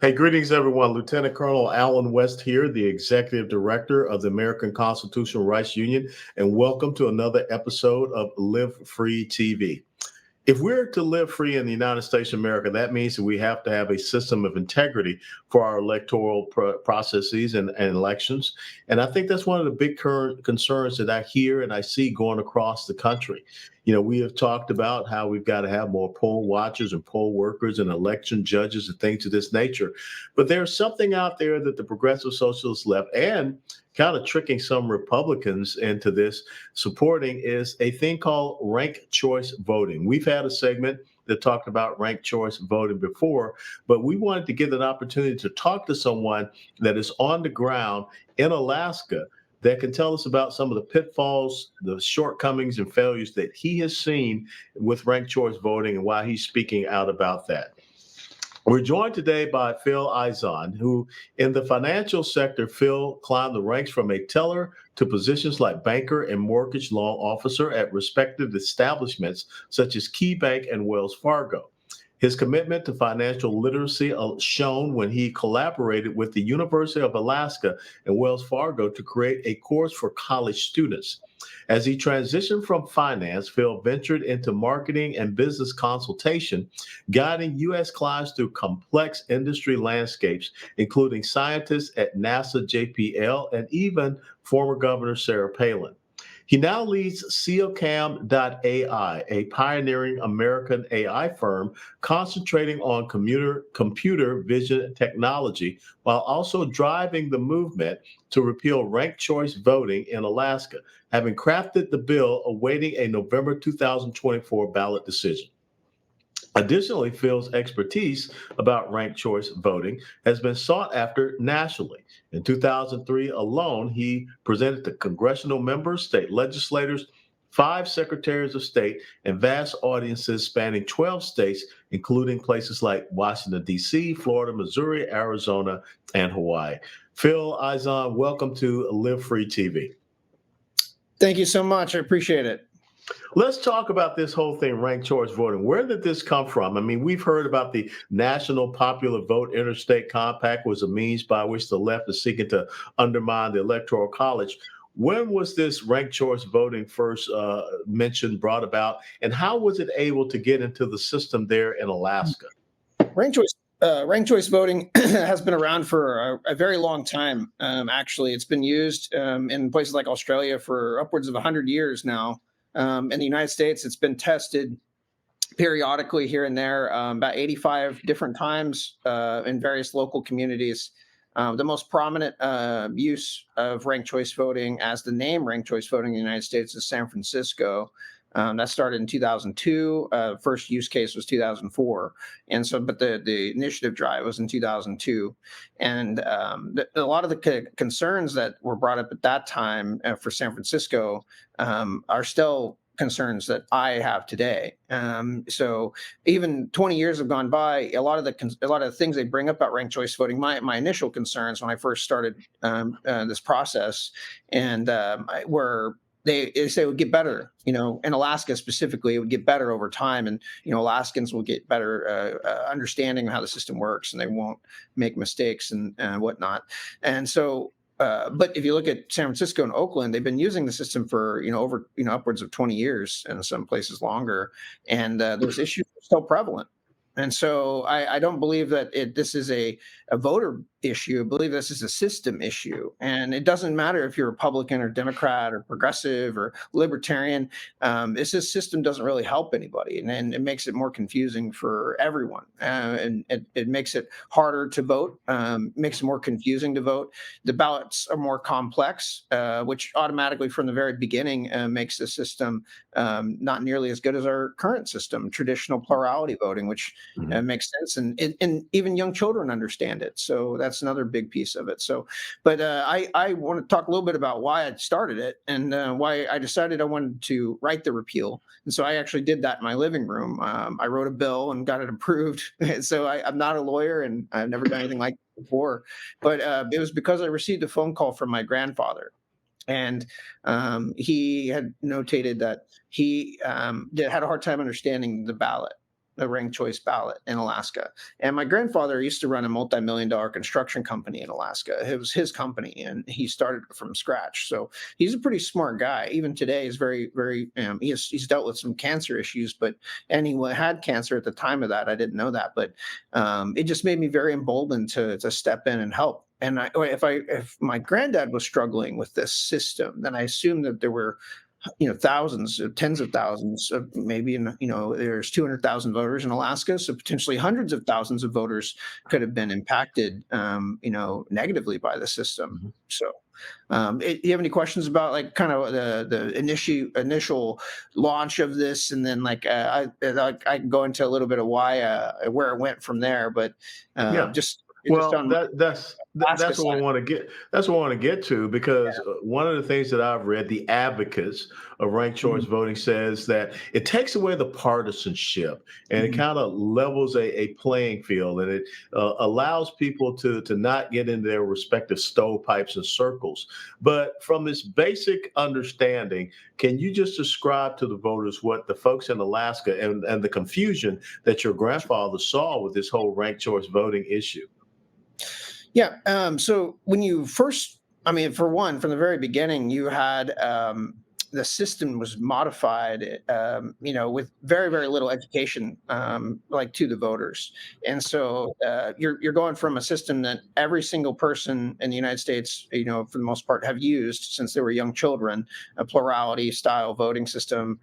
Hey, greetings, everyone. Lieutenant Colonel Allen West here, the Executive Director of the American Constitutional Rights Union, and welcome to another episode of Live Free TV. If we're to live free in the United States of America, that means that we have to have a system of integrity for our electoral processes and elections. And I think that's one of the big current concerns that I hear and I see going across the country. We have talked about how we've got to have more poll watchers and poll workers and election judges and things of this nature. But there's something out there that the progressive socialists left and kind of tricking some Republicans into this supporting is a thing called ranked choice voting. We've had a segment that talked about ranked choice voting before, but we wanted to get an opportunity to talk to someone that is on the ground in Alaska that can tell us about some of the pitfalls, the shortcomings and failures that he has seen with ranked choice voting and why he's speaking out about that. We're joined today by Phil Izon, who in the financial sector, Phil climbed the ranks from a teller to positions like banker and mortgage loan officer at respected establishments such as KeyBank and Wells Fargo. His commitment to financial literacy shown when he collaborated with the University of Alaska and Wells Fargo to create a course for college students. As he transitioned from finance, Phil ventured into marketing and business consultation, guiding U.S. clients through complex industry landscapes, including scientists at NASA JPL and even former Governor Sarah Palin. He now leads SealCam.ai, a pioneering American AI firm concentrating on computer vision technology, while also driving the movement to repeal ranked choice voting in Alaska, having crafted the bill awaiting a November 2024 ballot decision. Additionally, Phil's expertise about ranked choice voting has been sought after nationally. In 2003 alone, he presented to congressional members, state legislators, 5 secretaries of state, and vast audiences spanning 12 states, including places like Washington, D.C., Florida, Missouri, Arizona, and Hawaii. Phil Izon, welcome to Live Free TV. Thank you so much. I appreciate it. Let's talk about this whole thing, ranked choice voting. Where did this come from? I mean, we've heard about the National Popular Vote Interstate Compact was a means by which the left is seeking to undermine the Electoral College. When was this ranked choice voting first mentioned, brought about, and how was it able to get into the system there in Alaska? Ranked choice voting has been around for a very long time. Actually, it's been used in places like Australia for upwards of 100 years now. In the United States, it's been tested periodically here and there, about 85 different times in various local communities. The most prominent use of ranked choice voting, as the name ranked choice voting in the United States, is San Francisco. That started in 2002. First use case was 2004, but the initiative drive was in 2002, and a lot of the concerns that were brought up at that time for San Francisco are still concerns that I have today. So even 20 years have gone by. A lot of the things they bring up about ranked choice voting, my initial concerns when I first started this process, and were. They say it would get better, in Alaska specifically, it would get better over time. And, Alaskans will get better understanding of how the system works, and they won't make mistakes and whatnot. And so, but if you look at San Francisco and Oakland, they've been using the system for, over, upwards of 20 years, and some places longer. And those issues are still prevalent. And so I don't believe that this is a voter issue. I believe this is a system issue. And it doesn't matter if you're Republican or Democrat or progressive or libertarian. This system doesn't really help anybody. And it makes it more confusing for everyone. And it makes it harder to vote, makes it more confusing to vote. The ballots are more complex, which automatically from the very beginning makes the system not nearly as good as our current system, traditional plurality voting, which makes sense. And even young children understand it. So that's another big piece of it. So, but I want to talk a little bit about why I started it and why I decided I wanted to write the repeal. And so I actually did that in my living room. I wrote a bill and got it approved. So I'm not a lawyer, and I've never done anything like that before. But it was because I received a phone call from my grandfather. And he had notated that he had a hard time understanding the ballot. a ranked choice ballot in Alaska. And my grandfather used to run a multi-million-dollar construction company in Alaska. It was his company, and he started from scratch. So he's a pretty smart guy. Even today, he's very, very. He's dealt with some cancer issues, and he had cancer at the time of that. I didn't know that, but it just made me very emboldened to step in and help. And if my granddad was struggling with this system, then I assumed that there were, thousands, tens of thousands of maybe, there's 200,000 voters in Alaska. So potentially hundreds of thousands of voters could have been impacted, negatively by the system. Mhm. So do you have any questions about like kind of the initial launch of this? And then I can go into a little bit of why, where it went from there, but Yeah. just Well, on that's Alaska that's what I side. want to get. That's what I want to get to because one of the things that I've read, the advocates of ranked choice Mhm, voting says that it takes away the partisanship and it mhm. kind of levels a playing field and it allows people to not get into their respective stovepipes and circles. But from this basic understanding, can you just describe to the voters what the folks in Alaska and the confusion that your grandfather saw with this whole ranked choice voting issue? Yeah. So when you first, for one, from the very beginning, you had the system was modified, with very, very little education, to the voters. And so you're going from a system that every single person in the United States, for the most part, have used since they were young children, a plurality style voting system.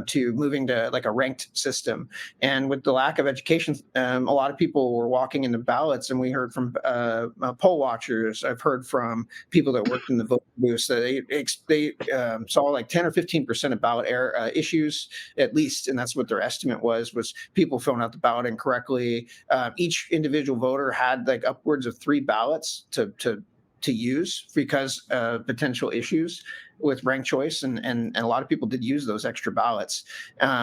To moving to like a ranked system, and with the lack of education, a lot of people were walking into ballots, and we heard from poll watchers. I've heard from people that worked in the vote booths that they saw like 10 or 15% of ballot error issues at least, and that's what their estimate was people filling out the ballot incorrectly. Each individual voter had like upwards of 3 ballots to use because potential issues with ranked choice, and a lot of people did use those extra ballots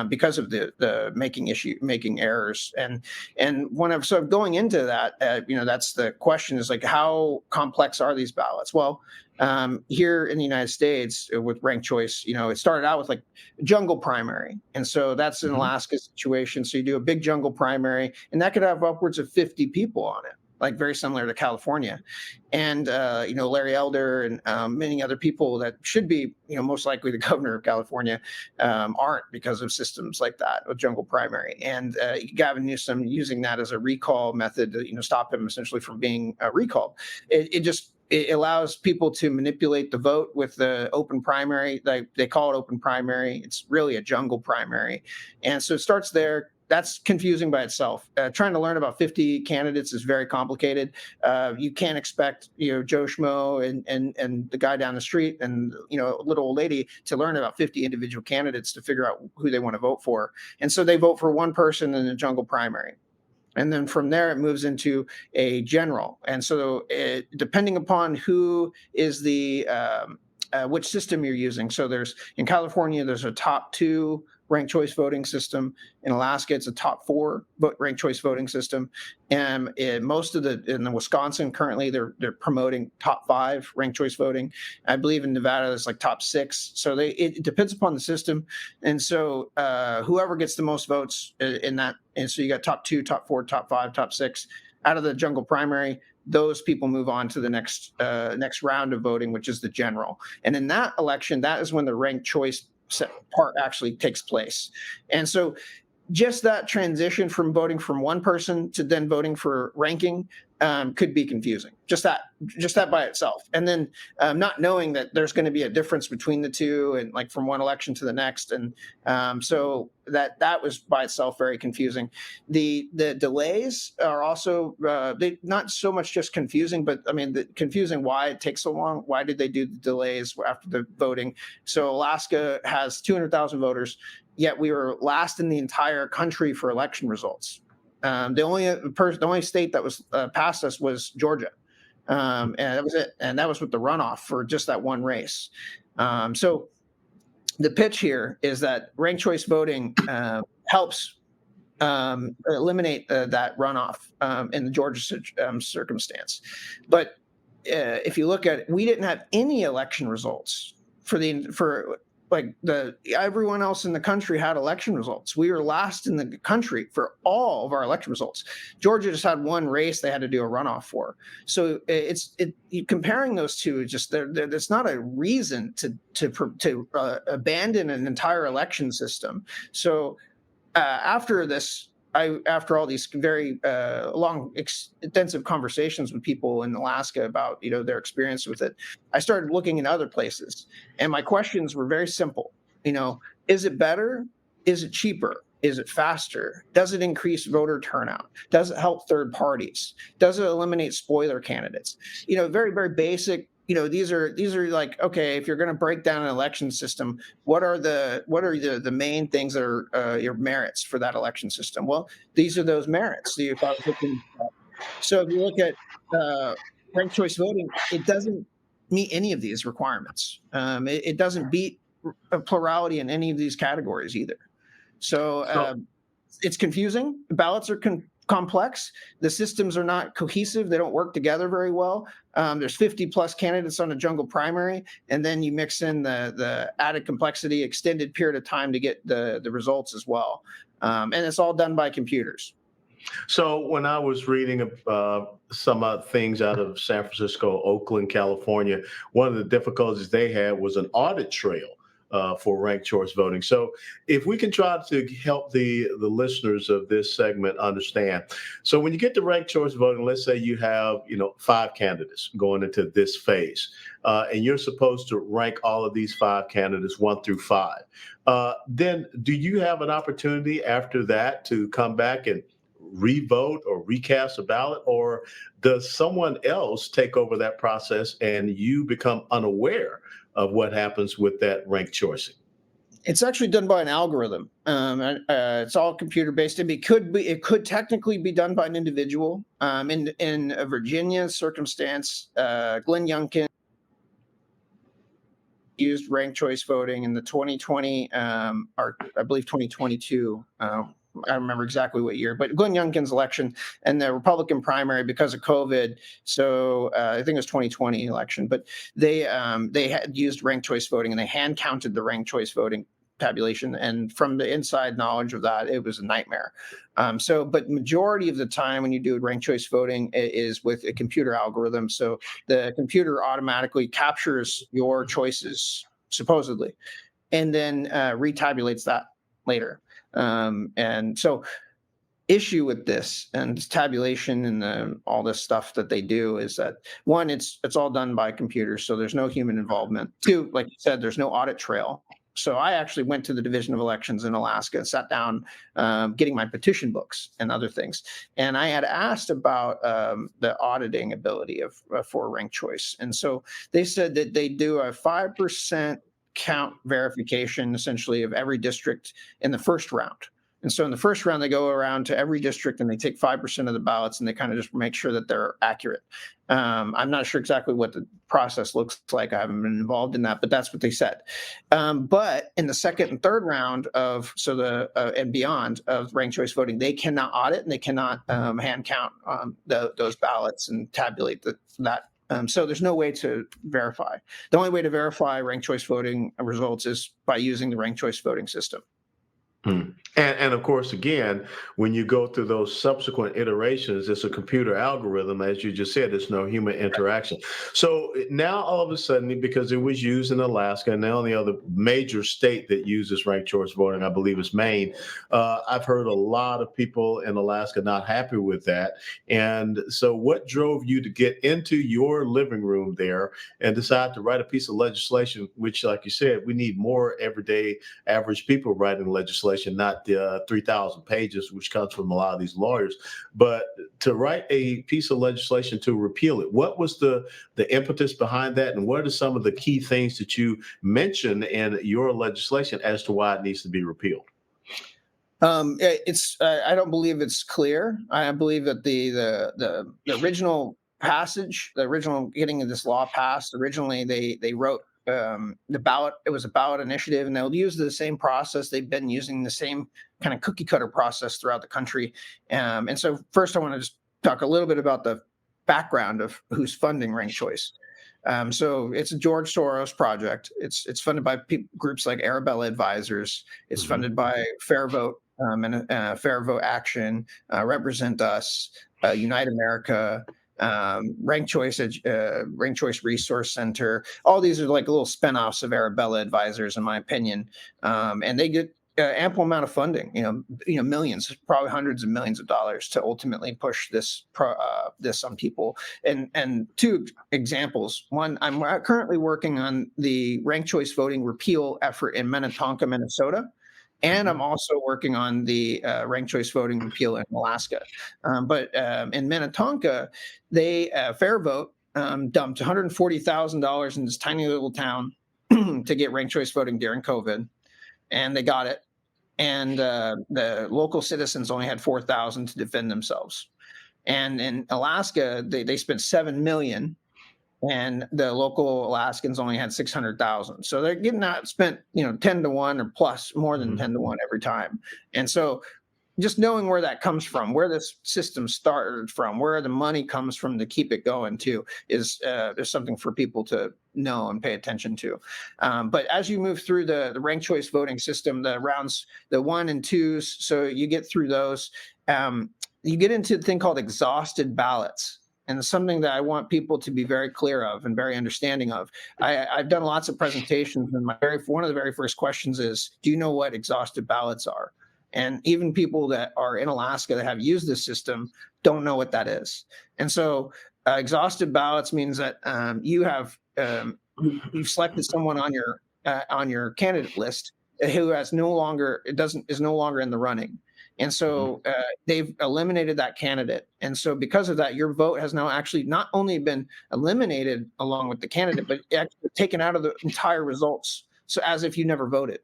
because of the making errors. And when I'm sort of going into that, that's the question, is like, how complex are these ballots? Well, here in the United States with ranked choice, it started out with like jungle primary, and so that's an Mhm. Alaska situation. So you do a big jungle primary, and that could have upwards of 50 people on it, like very similar to California. And Larry Elder and many other people that should be, most likely the governor of California, aren't, because of systems like that with jungle primary. And Gavin Newsom using that as a recall method to stop him essentially from being recalled. It allows people to manipulate the vote with the open primary. They call it open primary. It's really a jungle primary. And so it starts there. That's confusing by itself. Trying to learn about 50 candidates is very complicated. You can't expect Joe Schmo and the guy down the street and a little old lady to learn about 50 individual candidates to figure out who they want to vote for. And so they vote for one person in the jungle primary. And then from there, it moves into a general. And so, depending upon who is which system you're using. So in California, there's a top 2 ranked choice voting system. In Alaska, it's a top 4 ranked choice voting system. And in the Wisconsin, currently they're promoting top 5 ranked choice voting. I believe in Nevada, it's like top 6. So it depends upon the system. And so whoever gets the most votes in that, and so you got top 2, top 4, top 5, top 6 out of the jungle primary. Those people move on to the next round of voting, which is the general. And in that election, that is when the ranked choice part actually takes place. And so just that transition from voting from one person to then voting for ranking could be confusing. Just that by itself, and then not knowing that there's going to be a difference between the two, and like from one election to the next, and so that was by itself very confusing. The delays are also they not so much just confusing, but confusing why it takes so long. Why did they do the delays after the voting? So Alaska has 200,000 voters. Yet we were last in the entire country for election results. The only state that was past us was Georgia, and that was it. And that was with the runoff for just that one race. So the pitch here is that ranked choice voting helps eliminate that runoff in the Georgia circumstance. But if you look at it, we didn't have any election results for everyone else in the country had election results. We were last in the country for all of our election results. Georgia just had one race they had to do a runoff for. So comparing those two, just there's not a reason to abandon an entire election system. So after all these very long, extensive conversations with people in Alaska about their experience with it, I started looking in other places, and my questions were very simple. Is it better? Is it cheaper? Is it faster? Does it increase voter turnout? Does it help third parties? Does it eliminate spoiler candidates? Very, very basic. These are like, okay, if you're going to break down an election system, what are the main things that are your merits for that election system? Well, these are those merits. So if you look at ranked choice voting, it doesn't meet any of these requirements. It doesn't beat a plurality in any of these categories either. So it's confusing. Ballots are complex. The systems are not cohesive. They don't work together very well. There's 50 plus candidates on a jungle primary, and then you mix in the added complexity, extended period of time to get the results as well. And it's all done by computers. So when I was reading some things out of San Francisco, Oakland, California, one of the difficulties they had was an audit trail for ranked choice voting. So if we can try to help the listeners of this segment understand. So when you get to ranked choice voting, let's say you have 5 candidates going into this phase, and you're supposed to rank all of these 5 candidates 1 through 5. Then do you have an opportunity after that to come back and revote or recast a ballot, or does someone else take over that process and you become unaware of what happens with that ranked choicing? It's actually done by an algorithm. It's all computer based. It could technically be done by an individual. In a Virginia circumstance, Glenn Youngkin used ranked choice voting in the 2020 or I believe 2022. I don't remember exactly what year, but Glenn Youngkin's election and the Republican primary because of COVID. So I think it was 2020 election, but they had used ranked choice voting and they hand counted the ranked choice voting tabulation. And from the inside knowledge of that, it was a nightmare. But majority of the time when you do ranked choice voting, it is with a computer algorithm. So the computer automatically captures your choices, supposedly, and then retabulates that later. And so issue with this and tabulation and all this stuff that they do is that, one, it's all done by computers, so there's no human involvement. 2, like you said, there's no audit trail. So I actually went to the Division of Elections in Alaska and sat down getting my petition books and other things. And I had asked about the auditing ability for ranked choice. And so they said that they do a 5% count verification essentially of every district in the first round. And so in the first round, they go around to every district and they take 5% of the ballots and they kind of just make sure that they're accurate. I'm not sure exactly what the process looks like. I haven't been involved in that, but that's what they said. But in the second and third round and beyond of ranked choice voting, they cannot audit and they cannot hand count those ballots and tabulate that. So there's no way to verify. The only way to verify ranked choice voting results is by using the ranked choice voting system. And of course, again, when you go through those subsequent iterations, it's a computer algorithm, as you just said, there's no human interaction. So now all of a sudden, because it was used in Alaska and the only other major state that uses ranked choice voting, I believe, is Maine. I've heard a lot of people in Alaska not happy with that. And so what drove you to get into your living room there and decide to write a piece of legislation, which, like you said, we need more everyday average people writing legislation, not the 3,000 pages, which comes from a lot of these lawyers, but to write a piece of legislation to repeal it? What was the impetus behind that? And what are some of the key things that you mention in your legislation as to why it needs to be repealed? I don't believe it's clear. I believe that the original passage, the original getting this law passed, originally they wrote the ballot. It was a ballot initiative, and they'll use the same process. They've been using the same kind of cookie cutter process throughout the country. And so first I want to just talk a little bit about the background of who's funding ranked choice. So it's a George Soros project. It's funded by groups like Arabella Advisors. It's funded by Fair Vote and Fair Vote Action, Represent Us, Unite America, Ranked Choice Resource Center. All these are like little spinoffs of Arabella Advisors, in my opinion, and they get ample amount of funding. Millions, probably hundreds of millions of dollars to ultimately push this on people. And two examples. One, I'm currently working on the ranked choice voting repeal effort in Minnetonka, Minnesota. And I'm also working on the ranked choice voting repeal in Alaska. But in Minnetonka, they Fair Vote dumped $140,000 in this tiny little town to get ranked choice voting during COVID, and they got it. And the local citizens only had 4,000 to defend themselves. And in Alaska, they spent $7 million, and the local Alaskans only had 600,000. So they're getting out spent 10 to 1 or plus, more than 10 to 1 every time. And so just knowing where that comes from, where this system started from, where the money comes from to keep it going too, is something for people to know and pay attention to. But as you move through the ranked choice voting system, the rounds, the 1 and 2s, so you get through those, you get into a thing called exhausted ballots. And it's something that I want people to be very clear of and very understanding of. I've done lots of presentations, and one of the very first questions is, do you know what exhausted ballots are? And even people that are in Alaska that have used this system don't know what that is. And so exhausted ballots means that you've selected someone on your candidate list who is no longer in the running. And so they've eliminated that candidate. And so because of that, your vote has now actually not only been eliminated along with the candidate, but actually taken out of the entire results. So as if you never voted.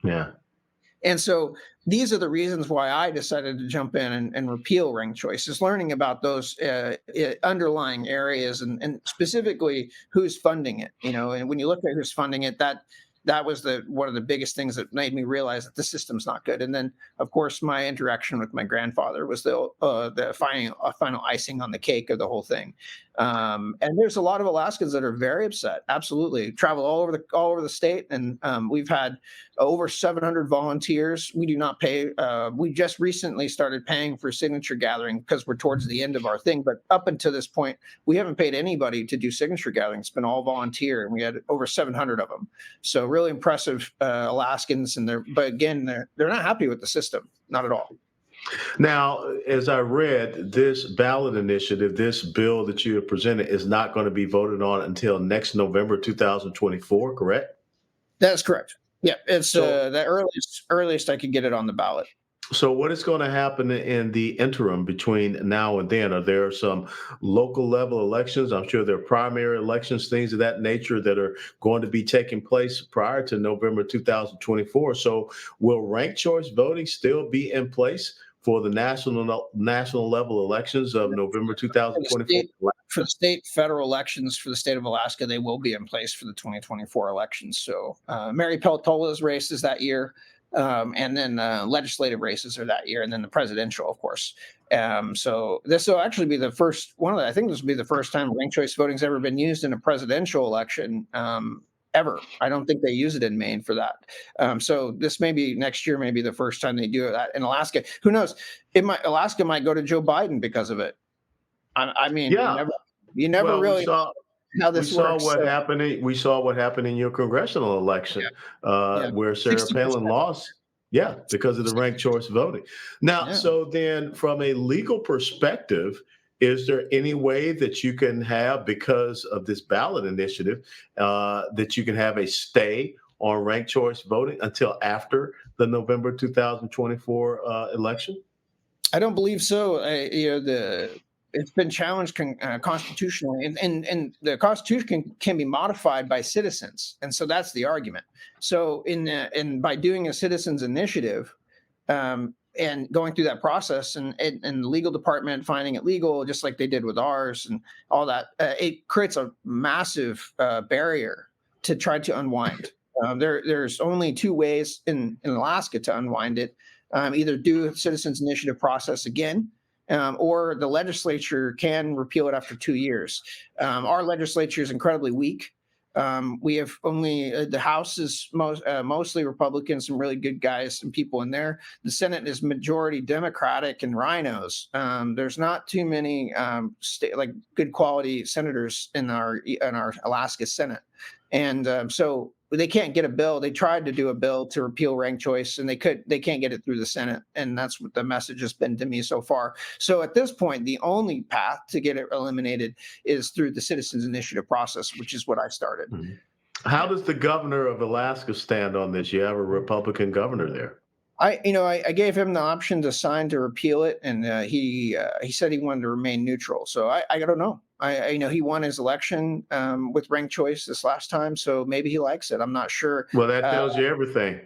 Yeah. And so these are the reasons why I decided to jump in and repeal ranked choice, is learning about those underlying areas and specifically who's funding it. And when you look at who's funding it, that was one of the biggest things that made me realize that the system's not good. And then, of course, my interaction with my grandfather was the final icing on the cake of the whole thing. And there's a lot of Alaskans that are very upset. Absolutely, travel all over the state, and we've had over 700 volunteers. We do not pay. We just recently started paying for signature gathering because we're towards the end of our thing. But up until this point, we haven't paid anybody to do signature gathering. It's been all volunteer, and we had over 700 of them. So really impressive Alaskans, but again, they're not happy with the system, not at all. Now, as I read, this ballot initiative, this bill that you have presented, is not going to be voted on until next November 2024, correct? That is correct. Yeah, it's the earliest I could get it on the ballot. So what is going to happen in the interim between now and then? Are there some local level elections? I'm sure there are primary elections, things of that nature that are going to be taking place prior to November 2024. So will ranked choice voting still be in place for the national level elections of November 2024? For the state federal elections for the state of Alaska, they will be in place for the 2024 elections. So Mary Peltola's race is that year. And then legislative races are that year, and then the presidential, of course. So this will actually be the first one. I think this will be the first time ranked choice voting's ever been used in a presidential election ever. I don't think they use it in Maine for that. So this may be next year, maybe the first time they do that in Alaska. Who knows? Alaska might go to Joe Biden because of it. I mean, yeah. You never really. How this works. We saw what happened in your congressional election, where Sarah 60%. Palin lost. Yeah, because of the ranked choice voting. Now, so then from a legal perspective, is there any way that you can have, because of this ballot initiative, that you can have a stay on ranked choice voting until after the November 2024 election? I don't believe so. It's been challenged constitutionally, and the Constitution can be modified by citizens, and so that's the argument. So, by doing a citizens initiative, and going through that process, and the legal department finding it legal, just like they did with ours, and all that, it creates a massive barrier to try to unwind. There's only two ways in Alaska to unwind it: either do a citizens initiative process again. or the legislature can repeal it after 2 years. Our legislature is incredibly weak. We have only the House is mostly Republicans, some really good guys, some people in there. The Senate is majority Democratic and rhinos. There's not too many good quality senators in our Alaska Senate, and so they can't get a bill. They tried to do a bill to repeal ranked choice, and they can't get it through the Senate, and that's what the message has been to me so far. So at this point, the only path to get it eliminated is through the citizens initiative process, which is what I started. Mm-hmm. How does the governor of Alaska stand on this? You have a Republican governor there. I gave him the option to sign to repeal it, and he said he wanted to remain neutral. So I don't know. I he won his election with ranked choice this last time, so maybe he likes it. I'm not sure. Well, that tells you everything.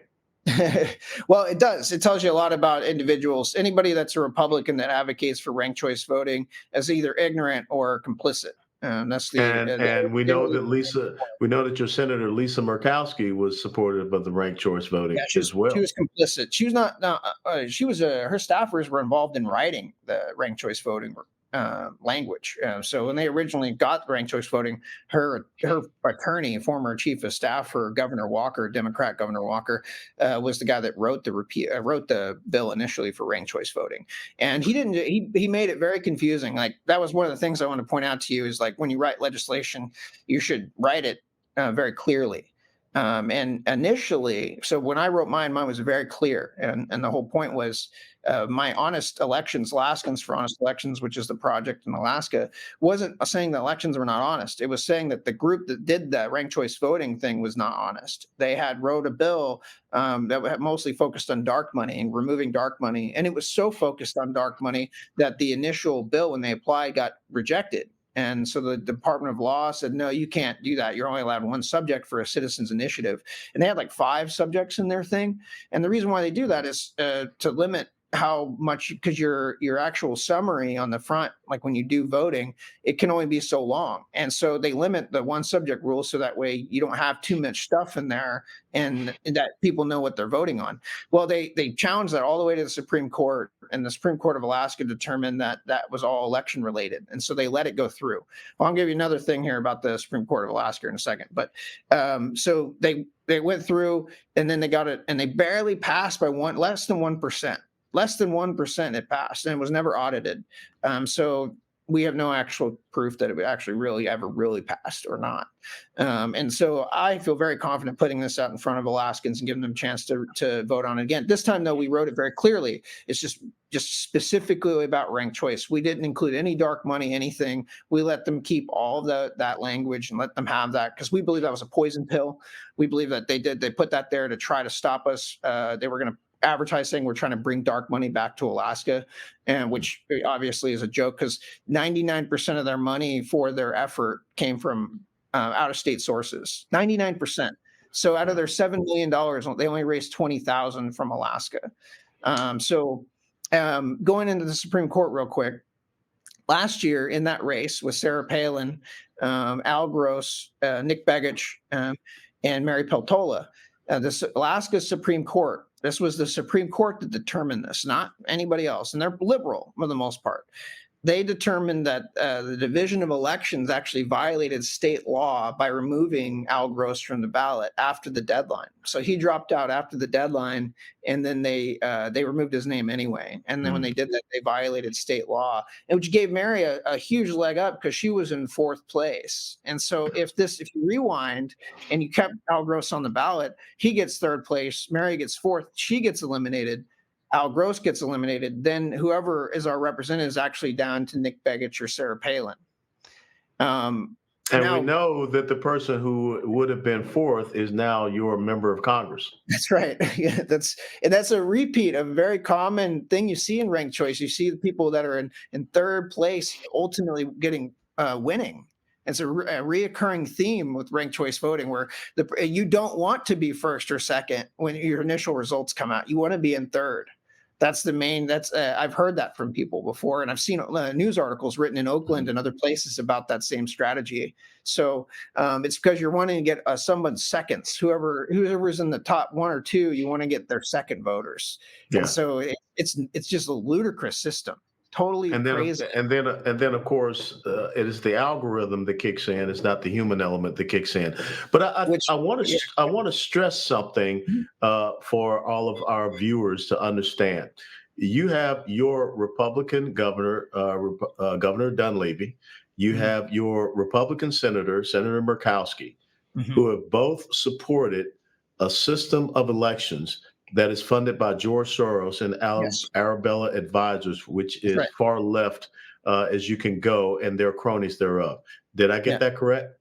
Well, it does. It tells you a lot about individuals. Anybody that's a Republican that advocates for ranked choice voting is either ignorant or complicit. That's the and we know that your Senator Lisa Murkowski was supportive of the ranked choice voting as well. She was complicit. She was not. She was. Her staffers were involved in writing the ranked choice voting language. So when they originally got ranked choice voting, her attorney, former chief of staff for Governor Walker, Democrat Governor Walker, was the guy that wrote the bill initially for ranked choice voting. And he made it very confusing. Like, that was one of the things I want to point out to you is, like, when you write legislation, you should write it very clearly. And initially, so when I wrote mine was very clear. And the whole point was my Honest Elections, Alaskans for Honest Elections, which is the project in Alaska, wasn't saying that elections were not honest. It was saying that the group that did that ranked choice voting thing was not honest. They had wrote a bill that had mostly focused on dark money and removing dark money. And it was so focused on dark money that the initial bill, when they applied, got rejected. And so the Department of Law said, no, you can't do that. You're only allowed one subject for a citizens initiative. And they had like 5 subjects in their thing. And the reason why they do that is to limit how much, because your actual summary on the front, like when you do voting, it can only be so long. And so they limit the one subject rule so that way you don't have too much stuff in there and that people know what they're voting on. Well, they challenged that all the way to the Supreme Court, and the Supreme Court of Alaska determined that that was all election related. And so they let it go through. Well, I'll give you another thing here about the Supreme Court of Alaska in a second. But so they went through, and then they got it, and they barely passed by less than 1%. Less than 1% it passed, and it was never audited. So we have no actual proof that it actually really passed or not. And so I feel very confident putting this out in front of Alaskans and giving them a chance to vote on it again. This time, though, we wrote it very clearly. It's just specifically about ranked choice. We didn't include any dark money, anything. We let them keep all of that language and let them have that, because we believe that was a poison pill. We believe that they put that there to try to stop us. They were going to advertise saying we're trying to bring dark money back to Alaska, and which obviously is a joke, because 99% of their money for their effort came from out-of-state sources. 99%. So out of their $7 million, they only raised $20,000 from Alaska. Going into the Supreme Court real quick, last year in that race with Sarah Palin, Al Gross, Nick Begich, and Mary Peltola, this Alaska Supreme Court, this was the Supreme Court that determined this, not anybody else. And they're liberal for the most part. They determined that the Division of Elections actually violated state law by removing Al Gross from the ballot after the deadline. So he dropped out after the deadline, and then they removed his name anyway. And then when they did that, they violated state law, which gave Mary a huge leg up because she was in 4th place. And so if you rewind and you kept Al Gross on the ballot, he gets 3rd place, Mary gets 4th, she gets eliminated. Al Gross gets eliminated, then whoever is our representative is actually down to Nick Begich or Sarah Palin. And now, we know that the person who would have been 4th is now your member of Congress. That's right. Yeah, that's a repeat of a very common thing you see in ranked choice. You see the people that are in 3rd place ultimately getting winning. It's a reoccurring theme with ranked choice voting, where you don't want to be 1st or 2nd when your initial results come out. You want to be in 3rd. That's the main. I've heard that from people before, and I've seen news articles written in Oakland and other places about that same strategy. So it's because you're wanting to get someone's seconds. Whoever's in the top 1 or 2, you want to get their second voters. Yeah. And so it's just a ludicrous system. Totally And then, crazy. of course, it is the algorithm that kicks in. It's not the human element that kicks in. But Which, yeah. I want to stress something for all of our viewers to understand. You have your Republican governor, Governor Dunleavy. You Mhm. have your Republican senator, Senator Murkowski, Mhm. who have both supported a system of elections that is funded by George Soros and Yes, Arabella Advisors, which that's is right. far left as you can go, and their cronies thereof. Did I get Yeah. that correct?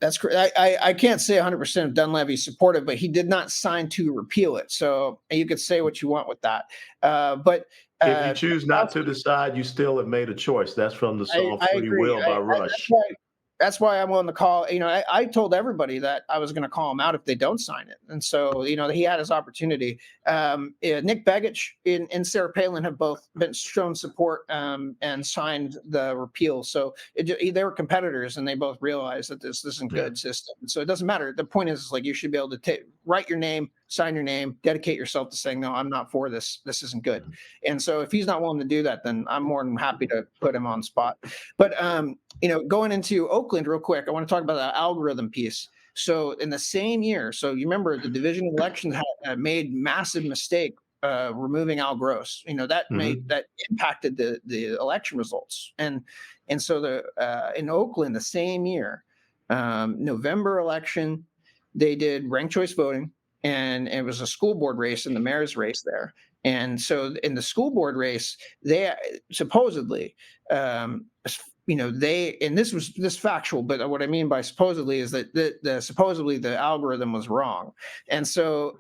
That's correct. I can't say 100% of Dunleavy supportive, but he did not sign to repeal it. So you could say what you want with that. But If you choose not to Murkowski, decide, you still have made a choice. That's from the song I Free agree. Will by That's Rush. why I'm on the call. I told everybody that I was going to call him out if they don't sign it, and so he had his opportunity. Nick Begich and Sarah Palin have both been shown support and signed the repeal. So they were competitors, and they both realized that this isn't Yeah. good system. So it doesn't matter. The point is like you should be able to write your name, sign your name, dedicate yourself to saying no, I'm not for this. This isn't good. And so if he's not willing to do that, then I'm more than happy to put him on spot. But going into Oakland real quick, I want to talk about the algorithm piece. So in the same year, so you remember the Division of Elections had made massive mistake removing Al Gross. Mhm. That impacted the election results, and so in Oakland the same year, November election, they did ranked choice voting, and it was a school board race and the mayor's race there. And so in the school board race, they supposedly they, and this factual, but what I mean by supposedly is that supposedly the algorithm was wrong. And so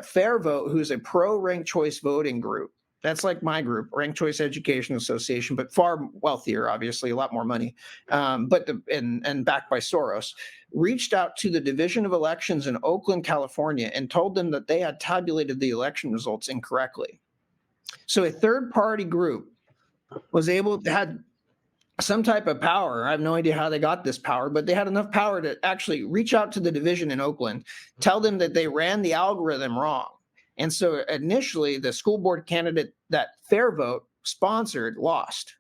Fair Vote, who's a pro ranked choice voting group, that's like my group, Ranked Choice Education Association, but far wealthier, obviously, a lot more money, and backed by Soros, reached out to the Division of Elections in Oakland, California, and told them that they had tabulated the election results incorrectly. So a third party group had some type of power. I have no idea how they got this power, but they had enough power to actually reach out to the division in Oakland, tell them that they ran the algorithm wrong. And so initially, the school board candidate that Fair Vote sponsored lost.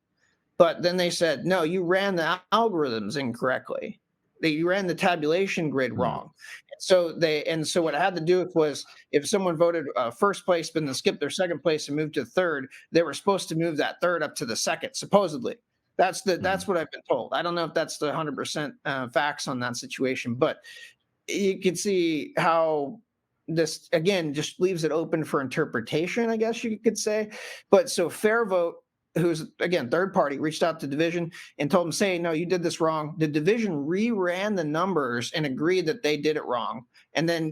But then they said, no, you ran the algorithms incorrectly. You ran the tabulation grid wrong. So what I had to do was, if someone voted first place but then skipped their second place and moved to third, they were supposed to move that third up to the second, supposedly. That's what I've been told. I don't know if that's the 100% facts on that situation, but you can see how this again just leaves it open for interpretation, I guess you could say. But so Fair Vote, who's again third party, reached out to division and told them, say, no, you did this wrong. The division reran the numbers and agreed that they did it wrong. And then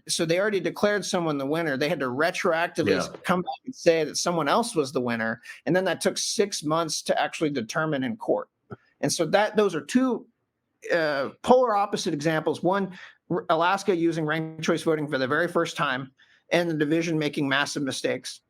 so they already declared someone the winner. They had to retroactively come back and say that someone else was the winner. And then that took 6 months to actually determine in court. And so those are two polar opposite examples. One, Alaska using ranked choice voting for the very first time, and the division making massive mistakes.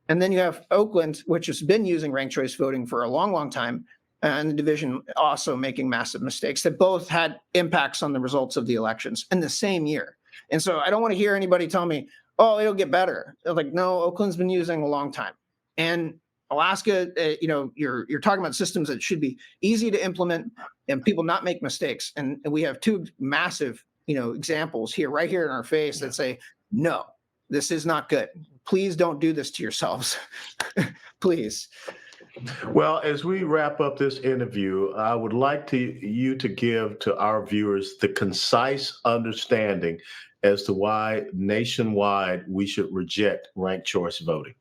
And then you have Oakland, which has been using ranked choice voting for a long, long time, and the division also making massive mistakes that both had impacts on the results of the elections in the same year. And so I don't want to hear anybody tell me, oh, it'll get better. They're like, no, Oakland's been using a long time. And Alaska, you're talking about systems that should be easy to implement and people not make mistakes. And we have two massive, examples right here in our face that say, no, this is not good. Please don't do this to yourselves. Please. Well, as we wrap up this interview, I would like you to give to our viewers the concise understanding as to why nationwide we should reject ranked choice voting.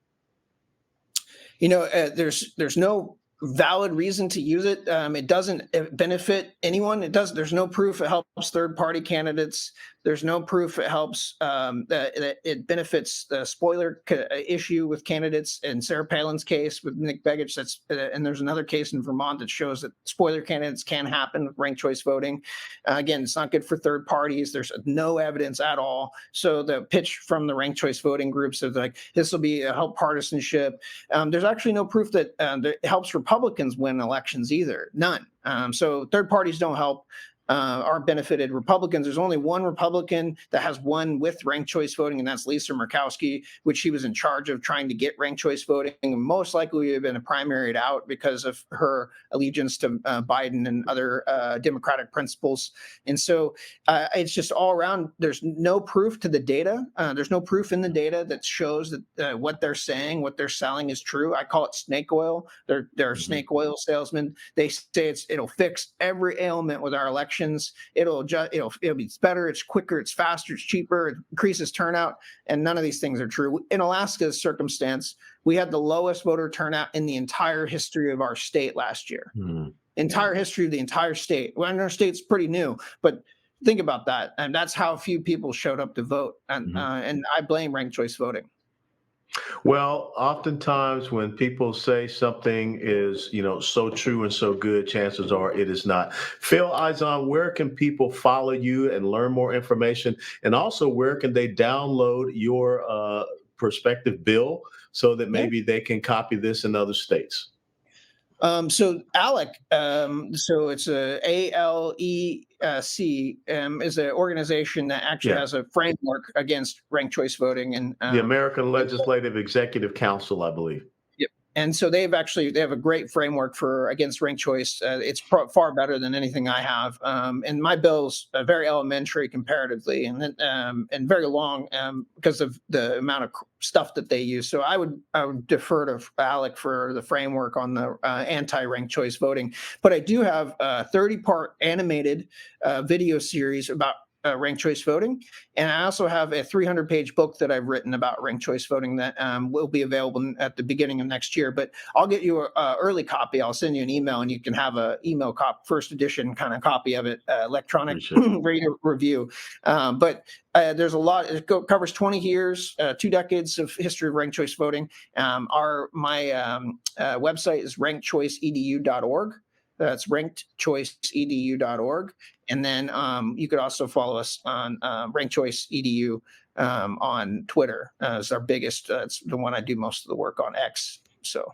There's no valid reason to use it. It doesn't benefit anyone. There's no proof it helps third-party candidates. There's no proof it helps that it benefits the spoiler issue with candidates. In Sarah Palin's case with Nick Begich, and there's another case in Vermont that shows that spoiler candidates can happen with ranked choice voting. Again, it's not good for third parties. There's no evidence at all. So the pitch from the ranked choice voting groups is like, this will help partisanship. There's actually no proof that it helps Republicans win elections either. None. So third parties don't help. are benefited Republicans. There's only one Republican that has won with ranked choice voting, and that's Lisa Murkowski, which she was in charge of trying to get ranked choice voting. And most likely would have been primaried out because of her allegiance to Biden and other Democratic principles. And so it's just all around. There's no proof to the data. There's no proof in the data that shows that what they're saying, what they're selling is true. I call it snake oil. They're snake oil salesmen. They say it'll fix every ailment with our elections. It'll be better. It's quicker. It's faster. It's cheaper. It increases turnout. And none of these things are true. In Alaska's circumstance, we had the lowest voter turnout in the entire history of our state last year. Entire history of the entire state. Well, our state's pretty new, but think about that. And that's how few people showed up to vote. And I blame ranked choice voting. Well, oftentimes when people say something is, so true and so good, chances are it is not. Phil Izon, where can people follow you and learn more information? And also, where can they download your prospective bill so that maybe they can copy this in other states? So ALEC, so it's ALEC, is an organization that actually has a framework against ranked choice voting, and the American Legislative Executive Council, I believe. Yep. And so they have a great framework against ranked choice. It's far better than anything I have. And my bill's very elementary comparatively, and very long because of the amount of stuff that they use. So I would defer to ALEC for the framework on the anti-ranked choice voting. But I do have a 30-part animated video series about ranked choice voting. And I also have a 300-page book that I've written about ranked choice voting that will be available at the beginning of next year. But I'll get you an early copy. I'll send you an email, and you can have a email first edition kind of copy of it, electronic review. But there's a lot. It covers 20 years, 2 decades of history of ranked choice voting. My website is rankedchoiceedu.org. That's rankedchoiceedu.org. And then you could also follow us on Ranked Choice EDU on Twitter. It's our biggest. It's the one I do most of the work on, X. So.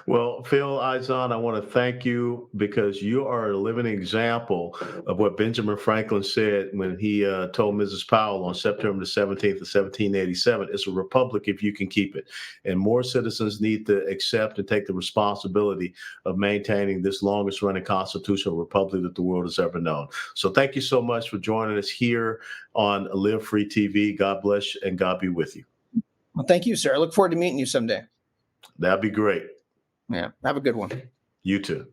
Well, Phil Izon, I want to thank you because you are a living example of what Benjamin Franklin said when he told Mrs. Powell on September the 17th of 1787, it's a republic if you can keep it. And more citizens need to accept and take the responsibility of maintaining this longest running constitutional republic that the world has ever known. So thank you so much for joining us here on Live Free TV. God bless and God be with you. Well, thank you, sir. I look forward to meeting you someday. That'd be great. Yeah. Have a good one. You too.